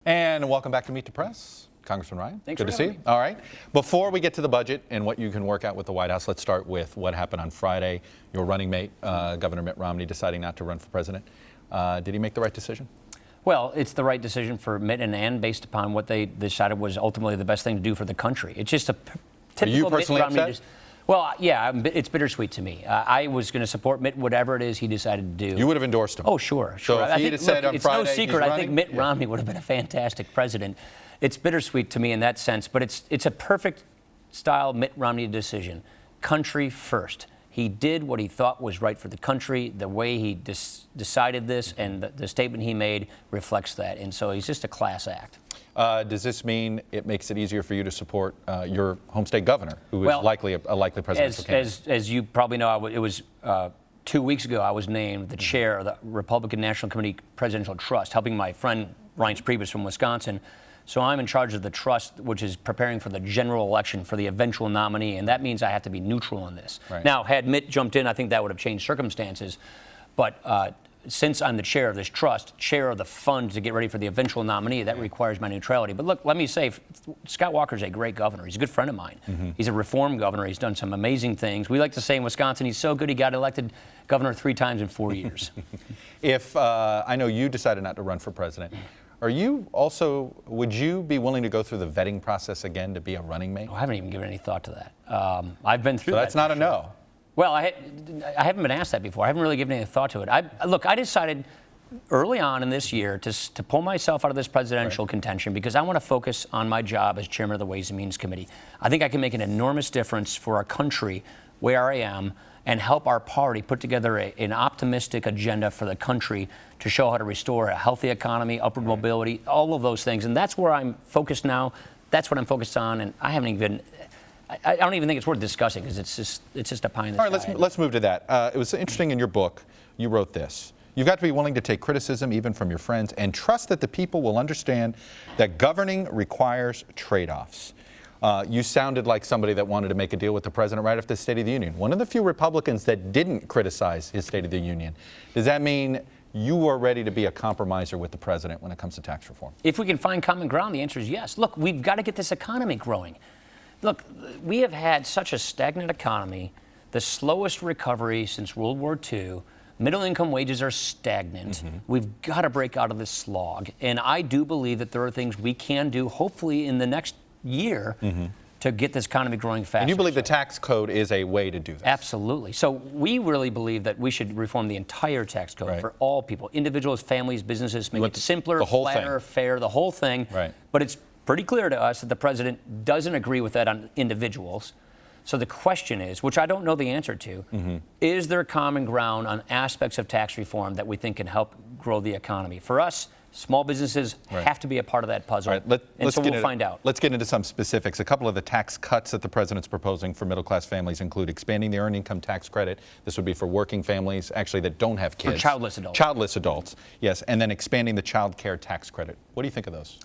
And welcome back to Meet the Press. Congressman Ryan, Thanks good to see you. Me. All right. Before we get to the budget and what you can work out with the White House, let's start with what happened on Friday. Your running mate, Governor Mitt Romney, deciding not to run for president. Did he make the right decision? Well, it's the right decision for Mitt and Ann based upon what they decided was ultimately the best thing to do for the country. It's just a typical Are you personally Mitt Romney. upset? Well, yeah, it's bittersweet to me. I was going to support Mitt, whatever it is he decided to do. You would have endorsed him. Oh, sure. So if he had said on it's Friday no secret. he's I think Mitt Romney would have been a fantastic president. It's bittersweet to me in that sense, but it's a perfect style Mitt Romney decision. Country first. He did what he thought was right for the country. The way he decided this and the statement he made reflects that. And so he's just a class act. Does this mean it makes it easier for you to support your home state governor, who is likely a likely presidential candidate? As you probably know, it was 2 weeks ago I was named the chair of the Republican National Committee Presidential Trust, helping my friend Reince Priebus from Wisconsin. So I'm in charge of the trust, which is preparing for the general election for the eventual nominee, and that means I have to be neutral on this. Right. Now, had Mitt jumped in, I think that would have changed circumstances. But since I'm the chair of this trust, chair of the fund to get ready for the eventual nominee, that requires my neutrality. But look, let me say, Scott Walker's a great governor. He's a good friend of mine. Mm-hmm. He's a reform governor. He's done some amazing things. We like to say in Wisconsin, he's so good he got elected governor 3 times in 4 years. If I know you decided not to run for president, would you be willing to go through the vetting process again to be a running mate? Oh, I haven't even given any thought to that. I've been through that. So that's not a no. Well, I haven't been asked that before. I haven't really given any thought to it. I decided early on in this year to pull myself out of this presidential contention because I want to focus on my job as chairman of the Ways and Means Committee. I think I can make an enormous difference for our country where I am and help our party put together an optimistic agenda for the country to show how to restore a healthy economy, upward mobility, all of those things. And that's where I'm focused now. That's what I'm focused on. And I don't even think it's worth discussing because it's just a pie in the sky. All right, let's move to that. It was interesting in your book, you wrote this. You've got to be willing to take criticism even from your friends and trust that the people will understand that governing requires trade-offs. You sounded like somebody that wanted to make a deal with the president right after the State of the Union. One of the few Republicans that didn't criticize his State of the Union. Does that mean you are ready to be a compromiser with the president when it comes to tax reform? If we can find common ground, the answer is yes. Look, we've got to get this economy growing. Look, we have had such a stagnant economy, the slowest recovery since World War II. Middle-income wages are stagnant. Mm-hmm. We've got to break out of this slog. And I do believe that there are things we can do, hopefully in the next year, to get this economy growing faster. And you believe the tax code is a way to do this? Absolutely. So we really believe that we should reform the entire tax code for all people, individuals, families, businesses, make it simpler, flatter, fair, the whole thing. Right. But it's pretty clear to us that the president doesn't agree with that on individuals. So the question is, which I don't know the answer to, is there common ground on aspects of tax reform that we think can help grow the economy? For us, small businesses have to be a part of that puzzle, so we'll find out. Let's get into some specifics. A couple of the tax cuts that the president's proposing for middle-class families include expanding the earned income tax credit. This would be for working families, actually, that don't have kids. For childless adults. Childless adults, yes. And then expanding the child care tax credit. What do you think of those?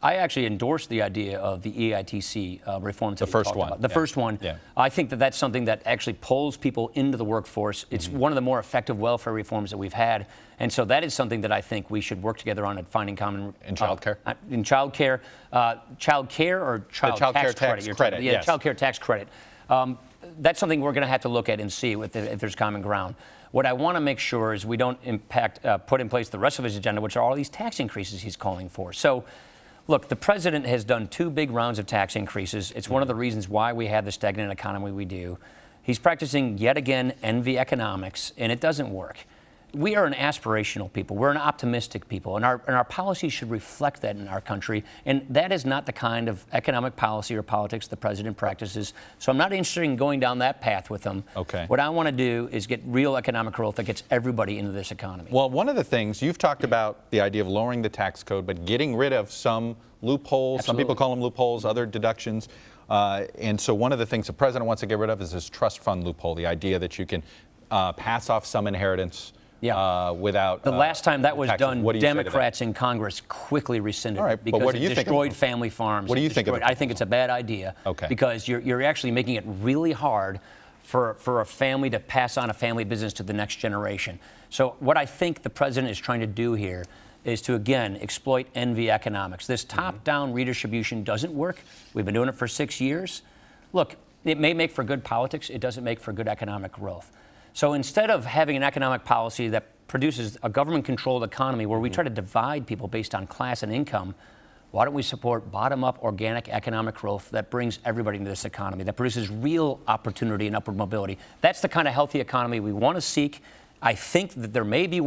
I actually endorse the idea of the EITC reforms. The first one. The first one. Yeah. I think that that's something that actually pulls people into the workforce. It's one of the more effective welfare reforms that we've had. And so that is something that I think we should work together on at finding common. In child care? In child care. Child care or child tax credit? Yes. Child care tax credit. That's something we're going to have to look at and see if there's common ground. What I want to make sure is we don't put in place the rest of his agenda, which are all these tax increases he's calling for. So, look, the president has done 2 big rounds of tax increases. It's one of the reasons why we have the stagnant economy we do. He's practicing, yet again, envy economics, and it doesn't work. We are an aspirational people. We're an optimistic people, and our policies should reflect that in our country. And that is not the kind of economic policy or politics the president practices. So I'm not interested in going down that path with him. Okay. What I want to do is get real economic growth that gets everybody into this economy. Well, one of the things you've talked about the idea of lowering the tax code, but getting rid of some loopholes. Absolutely. Some people call them loopholes, other deductions. And so one of the things the president wants to get rid of is this trust fund loophole, the idea that you can pass off some inheritance without the last time that was taxes. done, Democrats in Congress quickly rescinded it because what do you it think destroyed family farms. What do you think of it? I think it's a bad idea because you're actually making it really hard for a family to pass on a family business to the next generation. So what I think the president is trying to do here is to, again, exploit envy economics. This top-down redistribution doesn't work. We've been doing it for 6 years. Look, it may make for good politics. It doesn't make for good economic growth. So instead of having an economic policy that produces a government-controlled economy where we try to divide people based on class and income, why don't we support bottom-up organic economic growth that brings everybody into this economy, that produces real opportunity and upward mobility? That's the kind of healthy economy we want to seek. I think that there may be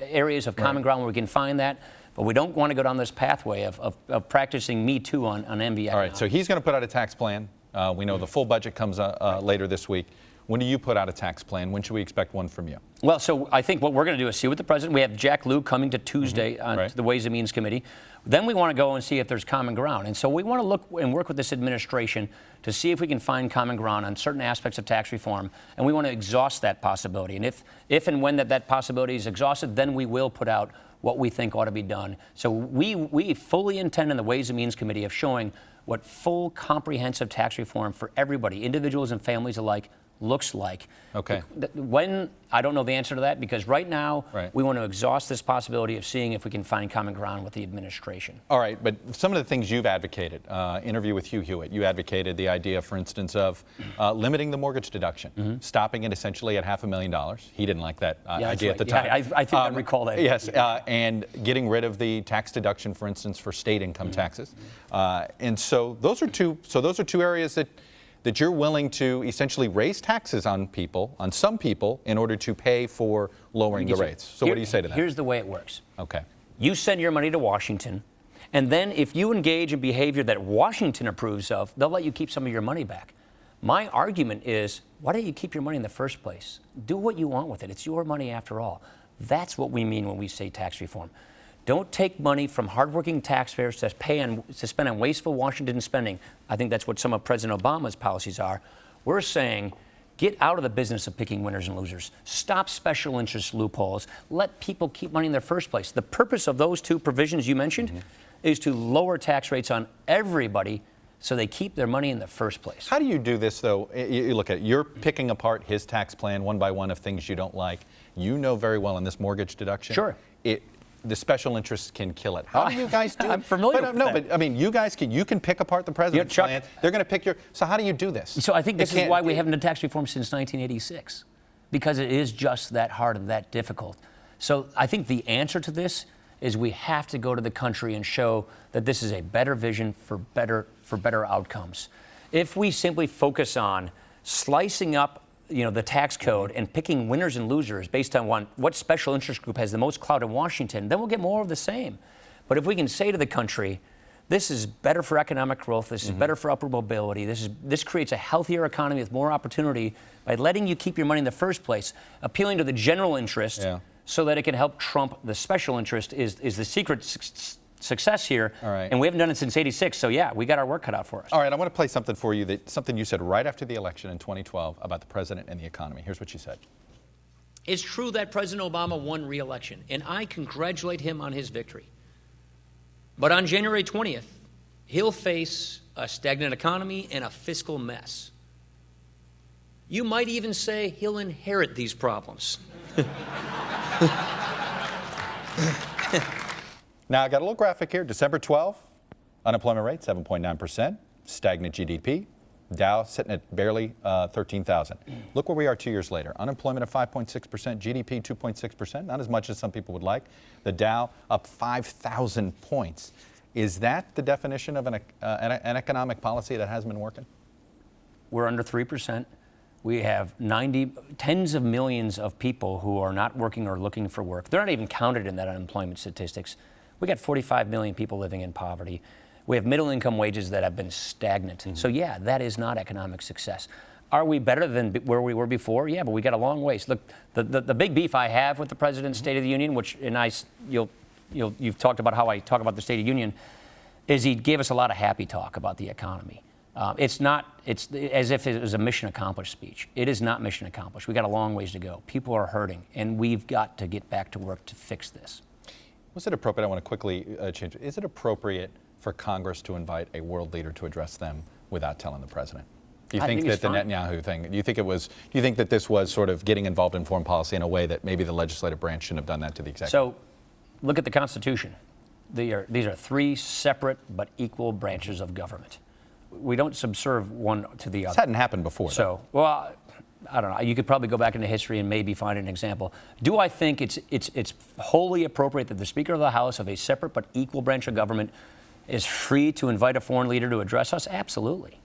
areas of common ground where we can find that, but we don't want to go down this pathway of practicing Me Too on envy economics. All right, so he's going to put out a tax plan. We know the full budget comes later this week. When do you put out a tax plan? When should we expect one from you? Well, so I think what we're going to do is see what the president. We have Jack Lew coming to Tuesday on to the Ways and Means Committee. Then we want to go and see if there's common ground. And so we want to look and work with this administration to see if we can find common ground on certain aspects of tax reform. And we want to exhaust that possibility. And if and when that possibility is exhausted, then we will put out what we think ought to be done. So we fully intend in the Ways and Means Committee of showing what full comprehensive tax reform for everybody, individuals and families alike, looks like. Okay. When, I don't know the answer to that, because right now we want to exhaust this possibility of seeing if we can find common ground with the administration. All right, but some of the things you've advocated, interview with Hugh Hewitt, you advocated the idea, for instance, of limiting the mortgage deduction, stopping it essentially at $500,000. He didn't like that idea at the time. Yeah, I think I recall that. Yes, and getting rid of the tax deduction, for instance, for state income taxes. And so those are two areas that you're willing to essentially raise taxes on people, on some people, in order to pay for lowering the rates. So what do you say to that? Here's the way it works. Okay. You send your money to Washington, and then if you engage in behavior that Washington approves of, they'll let you keep some of your money back. My argument is, why don't you keep your money in the first place? Do what you want with it. It's your money after all. That's what we mean when we say tax reform. Don't take money from hardworking taxpayers to spend on wasteful Washington spending. I think that's what some of President Obama's policies are. We're saying, get out of the business of picking winners and losers. Stop special interest loopholes. Let people keep money in their first place. The purpose of those two provisions you mentioned is to lower tax rates on everybody so they keep their money in the first place. How do you do this, though? You look at it, you're picking apart his tax plan one by one of things you don't like. You know very well in this mortgage deduction. Sure. The special interests can kill it. How do you guys do it? I'm familiar with that. But I mean, you can pick apart the president's plan. They're going to pick your. So how do you do this? So I think this is why we haven't done tax reform since 1986, because it is just that hard and that difficult. So I think the answer to this is we have to go to the country and show that this is a better vision for better outcomes. If we simply focus on slicing up the tax code and picking winners and losers based on what special interest group has the most clout in Washington, then we'll get more of the same. But if we can say to the country, this is better for economic growth, this is better for upward mobility, this creates a healthier economy with more opportunity by letting you keep your money in the first place, appealing to the general interest so that it can help trump the special interest is the secret success here. All right. And we haven't done it since '86, so yeah, we got our work cut out for us. All right, I want to play something for you, something you said right after the election in 2012 about the president and the economy. Here's what you said. It's true that President Obama won re-election, and I congratulate him on his victory. But on January 20th, he'll face a stagnant economy and a fiscal mess. You might even say he'll inherit these problems. Now, I got a little graphic here. December 12, unemployment rate, 7.9%, stagnant GDP, Dow sitting at barely 13,000. Look where we are 2 years later. Unemployment of 5.6%, GDP 2.6%, not as much as some people would like. The Dow up 5,000 points. Is that the definition of an economic policy that hasn't been working? We're under 3%. We have tens of millions of people who are not working or looking for work. They're not even counted in that unemployment statistics. We got 45 million people living in poverty. We have middle income wages that have been stagnant. So yeah, that is not economic success. Are we better than where we were before? Yeah, but we got a long ways. Look, the big beef I have with the President's State of the Union, you've talked about how I talk about the State of the Union, is he gave us a lot of happy talk about the economy. It's as if it was a mission accomplished speech. It is not mission accomplished. We got a long ways to go. People are hurting, and we've got to get back to work to fix this. Was it appropriate, I want to quickly change, is it appropriate for Congress to invite a world leader to address them without telling the president? Do you think that the Netanyahu thing, do you think that this was sort of getting involved in foreign policy in a way that maybe the legislative branch shouldn't have done that to the executive? So look at the Constitution. These are three separate but equal branches of government. We don't subserve one to the other. This hadn't happened before. So, well, I don't know. You could probably go back into history and maybe find an example. Do I think it's wholly appropriate that the Speaker of the House of a separate but equal branch of government is free to invite a foreign leader to address us? Absolutely.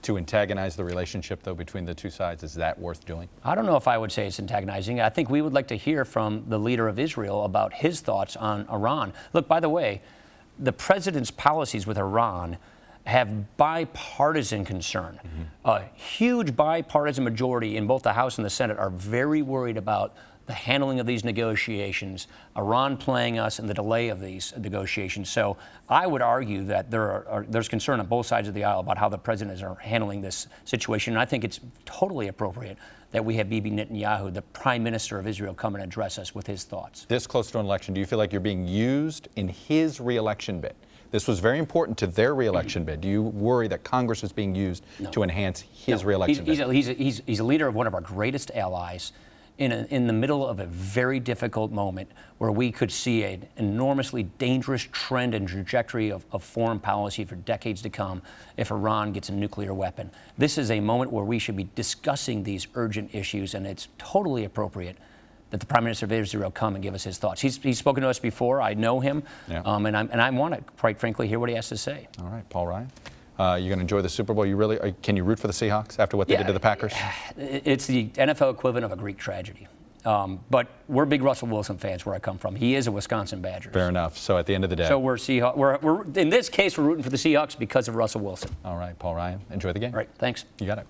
To antagonize the relationship, though, between the two sides, is that worth doing? I don't know if I would say it's antagonizing. I think we would like to hear from the leader of Israel about his thoughts on Iran. Look, by the way, the president's policies with Iran have bipartisan concern. A huge bipartisan majority in both the House and the Senate are very worried about the handling of these negotiations, Iran playing us, and the delay of these negotiations. So I would argue that there's concern on both sides of the aisle about how the president is handling this situation. And I think it's totally appropriate that we have Bibi Netanyahu, the prime minister of Israel, come and address us with his thoughts. This close to an election, do you feel like you're being used in his reelection bid? This was very important to their reelection bid. Do you worry that Congress is being used to enhance his reelection bid? He's a leader of one of our greatest allies in the middle of a very difficult moment where we could see an enormously dangerous trend and trajectory of foreign policy for decades to come if Iran gets a nuclear weapon. This is a moment where we should be discussing these urgent issues, and it's totally appropriate that the Prime Minister of Israel come and give us his thoughts. He's spoken to us before. I know him, and I want to, quite frankly, hear what he has to say. All right, Paul Ryan. You're going to enjoy the Super Bowl. Can you root for the Seahawks after what they did to the Packers? It's the NFL equivalent of a Greek tragedy. But we're big Russell Wilson fans where I come from. He is a Wisconsin Badger. Fair enough. So at the end of the day. So we're in this case, we're rooting for the Seahawks because of Russell Wilson. All right, Paul Ryan. Enjoy the game. All right, thanks. You got it.